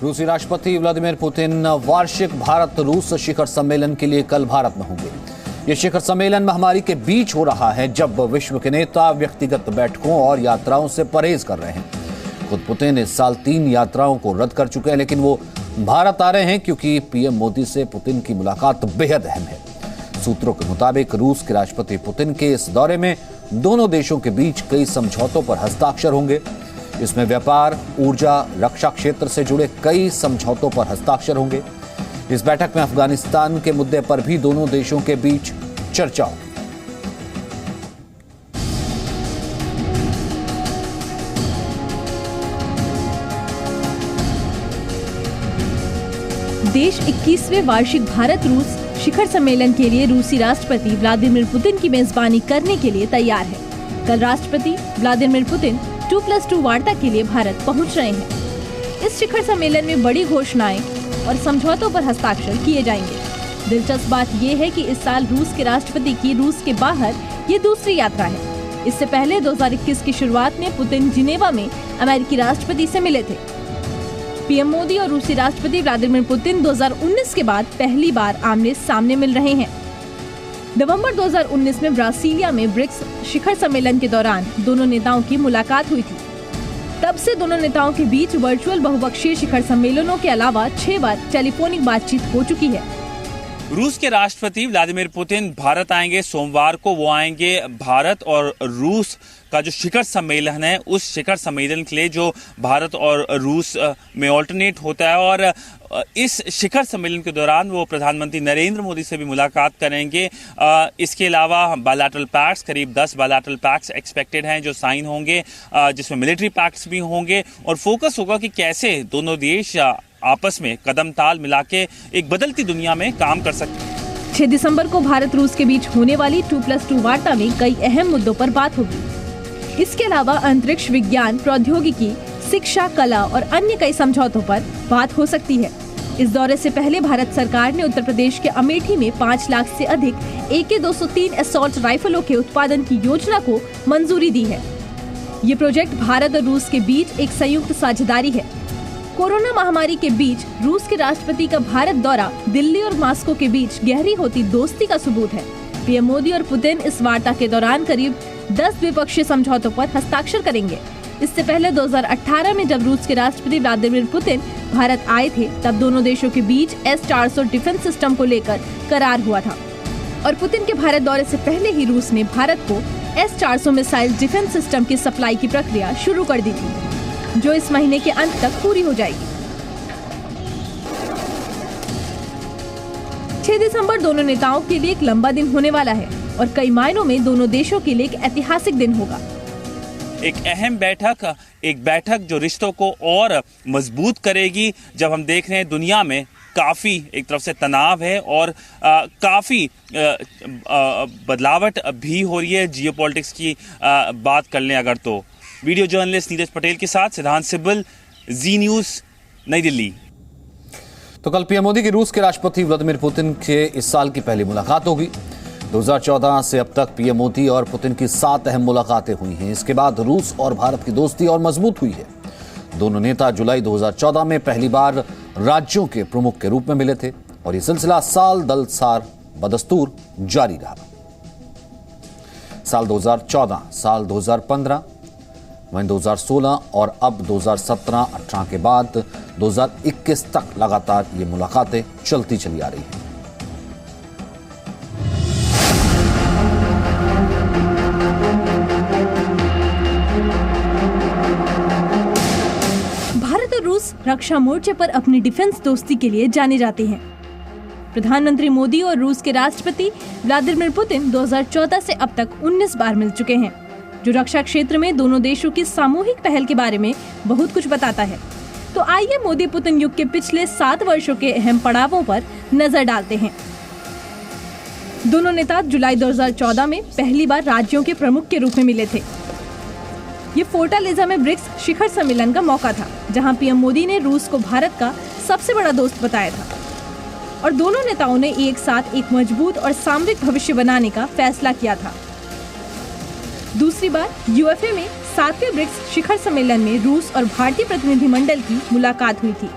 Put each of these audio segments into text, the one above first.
रूसी राष्ट्रपति Vladimir Putin वार्षिक भारत रूस शिखर सम्मेलन के लिए कल भारत में होंगे। यह शिखर सम्मेलन महामारी के बीच हो रहा है, जब विश्व के नेता व्यक्तिगत बैठकों और यात्राओं से परहेज कर रहे हैं। खुद पुतिन इस साल 3 यात्राओं को रद्द कर चुके हैं, लेकिन वो भारत आ रहे हैं क्योंकि पीएम मोदी से पुतिन की मुलाकात बेहद अहम है। सूत्रों के मुताबिक रूस के राष्ट्रपति पुतिन के इस दौरे में दोनों देशों के बीच कई समझौतों पर हस्ताक्षर होंगे। इसमें व्यापार, ऊर्जा, रक्षा क्षेत्र से जुड़े कई समझौतों पर हस्ताक्षर होंगे। इस बैठक में अफगानिस्तान के मुद्दे पर भी दोनों देशों के बीच चर्चा होगी। देश 21वें वार्षिक भारत रूस शिखर सम्मेलन के लिए रूसी राष्ट्रपति व्लादिमीर पुतिन की मेजबानी करने के लिए तैयार है। कल राष्ट्रपति व्लादिमीर पुतिन 2+2 वार्ता के लिए भारत पहुंच रहे हैं। इस शिखर सम्मेलन में बड़ी घोषणाएं और समझौतों पर हस्ताक्षर किए जाएंगे। दिलचस्प बात यह है कि इस साल रूस के राष्ट्रपति की रूस के बाहर ये दूसरी यात्रा है। इससे पहले 2021 की शुरुआत में पुतिन जिनेवा में अमेरिकी राष्ट्रपति से मिले थे। पीएम मोदी और रूसी राष्ट्रपति व्लादिमीर पुतिन 2019 के बाद पहली बार आमने सामने मिल रहे हैं। नवंबर 2019 में ब्रासीलिया में ब्रिक्स शिखर सम्मेलन के दौरान दोनों नेताओं की मुलाकात हुई थी। तब से दोनों नेताओं के बीच वर्चुअल बहुपक्षीय शिखर सम्मेलनों के अलावा 6 बार टेलीफोनिक बातचीत हो चुकी है। रूस के राष्ट्रपति व्लादिमीर पुतिन भारत आएंगे। सोमवार को वो आएंगे। भारत और रूस का जो शिखर सम्मेलन है, उस शिखर सम्मेलन के लिए जो भारत और रूस में ऑल्टरनेट होता है, और इस शिखर सम्मेलन के दौरान वो प्रधानमंत्री नरेंद्र मोदी से भी मुलाकात करेंगे। इसके अलावा बायलैटरल पैक्ट्स, करीब 10 बायलैटरल पैक्ट्स एक्सपेक्टेड हैं जो साइन होंगे, जिसमें मिलिट्री पैक्ट्स भी होंगे, और फोकस होगा कि कैसे दोनों देश आपस में कदम ताल मिला के एक बदलती दुनिया में काम कर सकते हैं। 6 दिसंबर को भारत रूस के बीच होने वाली 2+2 वार्ता में कई अहम मुद्दों पर बात होगी। इसके अलावा अंतरिक्ष विज्ञान, प्रौद्योगिकी, शिक्षा, कला और अन्य कई समझौतों पर बात हो सकती है। इस दौरे से पहले भारत सरकार ने उत्तर प्रदेश के अमेठी में 5 लाख से अधिक AK-203 असॉल्ट राइफलों के उत्पादन की योजना को मंजूरी दी है। ये प्रोजेक्ट भारत और रूस के बीच एक संयुक्त साझेदारी है। कोरोना महामारी के बीच रूस के राष्ट्रपति का भारत दौरा दिल्ली और मॉस्को के बीच गहरी होती दोस्ती का सबूत है। पीएम मोदी और पुतिन इस वार्ता के दौरान करीब 10 द्विपक्षीय समझौतों पर हस्ताक्षर करेंगे। इससे पहले 2018 में जब रूस के राष्ट्रपति व्लादिमीर पुतिन भारत आए थे, तब दोनों देशों के बीच S-400 डिफेंस सिस्टम को लेकर करार हुआ था, और पुतिन के भारत दौरे से पहले ही रूस ने भारत को S-400 मिसाइल डिफेंस सिस्टम की सप्लाई की प्रक्रिया शुरू कर दी थी, जो इस महीने के अंत तक पूरी हो जाएगी। 6 दिसंबर दोनों नेताओं के लिए एक लंबा दिन होने वाला है, और कई मायनों में दोनों देशों के लिए एक ऐतिहासिक दिन होगा। एक अहम बैठक, एक बैठक जो रिश्तों को और मजबूत करेगी। जब हम देख रहे हैं दुनिया में काफ़ी एक तरफ से तनाव है और काफ़ी बदलावट भी हो रही है। जियोपॉलिटिक्स की बात कर लें अगर, तो वीडियो जर्नलिस्ट नीरज पटेल के साथ सिद्धांत सिब्बल, जी न्यूज़, नई दिल्ली। तो कल पीएम मोदी की रूस के राष्ट्रपति व्लादिमीर पुतिन के इस साल की पहली मुलाकात होगी। 2014 से अब तक पीएम मोदी और पुतिन की 7 अहम मुलाकातें हुई हैं। इसके बाद रूस और भारत की दोस्ती और मजबूत हुई है। दोनों नेता जुलाई 2014 में पहली बार राज्यों के प्रमुख के रूप में मिले थे, और यह सिलसिला साल दर साल बदस्तूर जारी रहा। साल 2014, साल 2015, वहीं 2016 और अब 2017-18 के बाद 2021 तक लगातार ये मुलाकातें चलती चली आ रही हैं। भारत और रूस रक्षा मोर्चे पर अपनी डिफेंस दोस्ती के लिए जाने जाते हैं। प्रधानमंत्री मोदी और रूस के राष्ट्रपति व्लादिमीर पुतिन 2014 से अब तक 19 बार मिल चुके हैं, जो रक्षा क्षेत्र में दोनों देशों की सामूहिक पहल के बारे में बहुत कुछ बताता है। तो आइए मोदी पुतिन युग के पिछले 7 वर्षों के अहम पड़ावों पर नजर डालते हैं। दोनों नेता जुलाई 2014 में पहली बार राज्यों के प्रमुख के रूप में मिले थे। ये फोर्टालेजा में ब्रिक्स शिखर सम्मेलन का मौका था, जहां पीएम मोदी ने रूस को भारत का सबसे बड़ा दोस्त बताया था, और दोनों नेताओं ने एक साथ एक मजबूत और सामरिक भविष्य बनाने का फैसला किया था। दूसरी बार यूएफए में 7वें ब्रिक्स शिखर सम्मेलन में रूस और भारतीय प्रतिनिधिमंडल की मुलाकात हुई थी।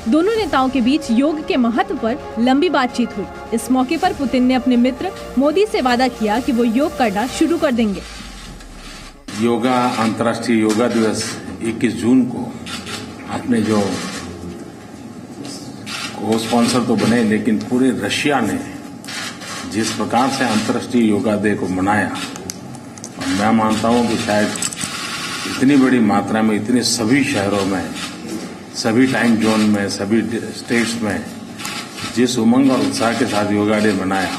दोनों नेताओं के बीच योग के महत्व पर लंबी बातचीत हुई। इस मौके पर पुतिन ने अपने मित्र मोदी से वादा किया कि वो योग करना शुरू कर देंगे। योगा अंतर्राष्ट्रीय योगा दिवस 21 जून को आपने जो को स्पॉन्सर तो बने, लेकिन पूरे रशिया ने जिस प्रकार से अंतर्राष्ट्रीय योगा डे को मनाया, और मैं मानता हूं कि शायद इतनी बड़ी मात्रा में, इतने सभी शहरों में, सभी टाइम जोन में, सभी स्टेट्स में जिस उमंग और उत्साह के साथ योगा डे मनाया,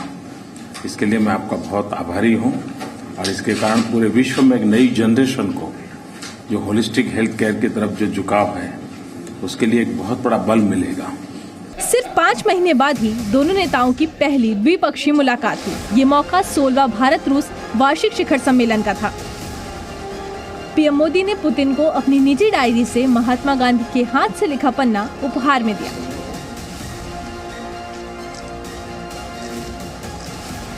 इसके लिए मैं आपका बहुत आभारी हूं। और इसके कारण पूरे विश्व में एक नई जनरेशन को जो होलिस्टिक हेल्थ केयर की तरफ जो झुकाव है, उसके लिए एक बहुत बड़ा बल मिलेगा। सिर्फ 5 महीने बाद ही दोनों नेताओं की पहली द्विपक्षीय मुलाकात हुई। ये मौका 16वां भारत रूस वार्षिक शिखर सम्मेलन का था। पीएम मोदी ने पुतिन को अपनी निजी डायरी से महात्मा गांधी के हाथ से लिखा पन्ना उपहार में दिया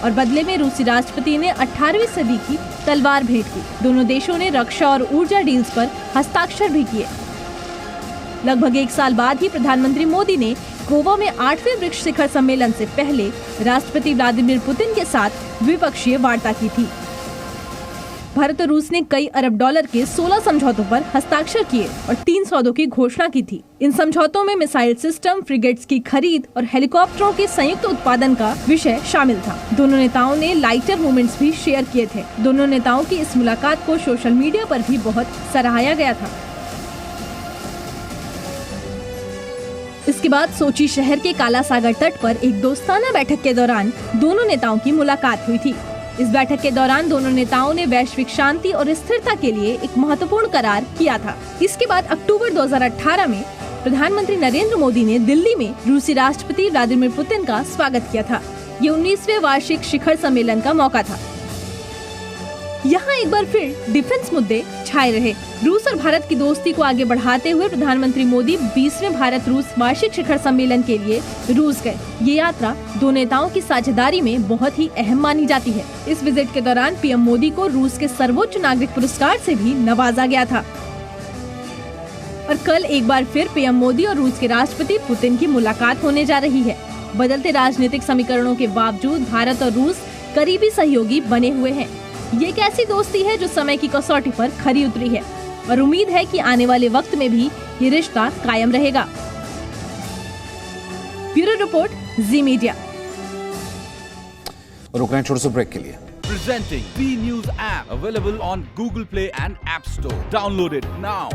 और बदले में रूसी राष्ट्रपति ने 18वीं सदी की तलवार भेंट की। दोनों देशों ने रक्षा और ऊर्जा डील्स पर हस्ताक्षर भी किए। लगभग 1 साल बाद ही प्रधानमंत्री मोदी ने गोवा में 8वें ब्रिक्स शिखर सम्मेलन से पहले राष्ट्रपति व्लादिमीर पुतिन के साथ द्विपक्षीय वार्ता की थी। भारत और रूस ने कई अरब डॉलर के 16 समझौतों पर हस्ताक्षर किए और 3 सौदों की घोषणा की थी। इन समझौतों में मिसाइल सिस्टम, फ्रिगेट्स की खरीद और हेलीकॉप्टरों के संयुक्त उत्पादन का विषय शामिल था। दोनों नेताओं ने लाइटर मोमेंट्स भी शेयर किए थे। दोनों नेताओं की इस मुलाकात को सोशल मीडिया पर भी बहुत सराहाया गया था। इसके बाद सोची शहर के काला सागर तट पर एक दोस्ताना बैठक के दौरान दोनों नेताओं की मुलाकात हुई थी। इस बैठक के दौरान दोनों नेताओं ने वैश्विक शांति और स्थिरता के लिए एक महत्वपूर्ण करार किया था। इसके बाद अक्टूबर 2018 में प्रधानमंत्री नरेंद्र मोदी ने दिल्ली में रूसी राष्ट्रपति व्लादिमीर पुतिन का स्वागत किया था। ये 19वें वार्षिक शिखर सम्मेलन का मौका था। यहाँ एक बार फिर डिफेंस मुद्दे छाए रहे। रूस और भारत की दोस्ती को आगे बढ़ाते हुए प्रधानमंत्री मोदी 20वें भारत रूस वार्षिक शिखर सम्मेलन के लिए रूस गए। ये यात्रा दो नेताओं की साझेदारी में बहुत ही अहम मानी जाती है। इस विजिट के दौरान पीएम मोदी को रूस के सर्वोच्च नागरिक पुरस्कार से भी नवाजा गया था। और कल एक बार फिर पीएम मोदी और रूस के राष्ट्रपति पुतिन की मुलाकात होने जा रही है। बदलते राजनीतिक समीकरणों के बावजूद भारत और रूस करीबी सहयोगी बने हुए हैं। ये एक ऐसी दोस्ती है जो समय की कसौटी पर खरी उतरी है और उम्मीद है कि आने वाले वक्त में भी ये रिश्ता कायम रहेगा। ब्यूरो रिपोर्ट, जी मीडिया। रुक रहे हैं छोटे से ब्रेक के लिए। Presenting B News app available on Google Play and App Store. Download it now.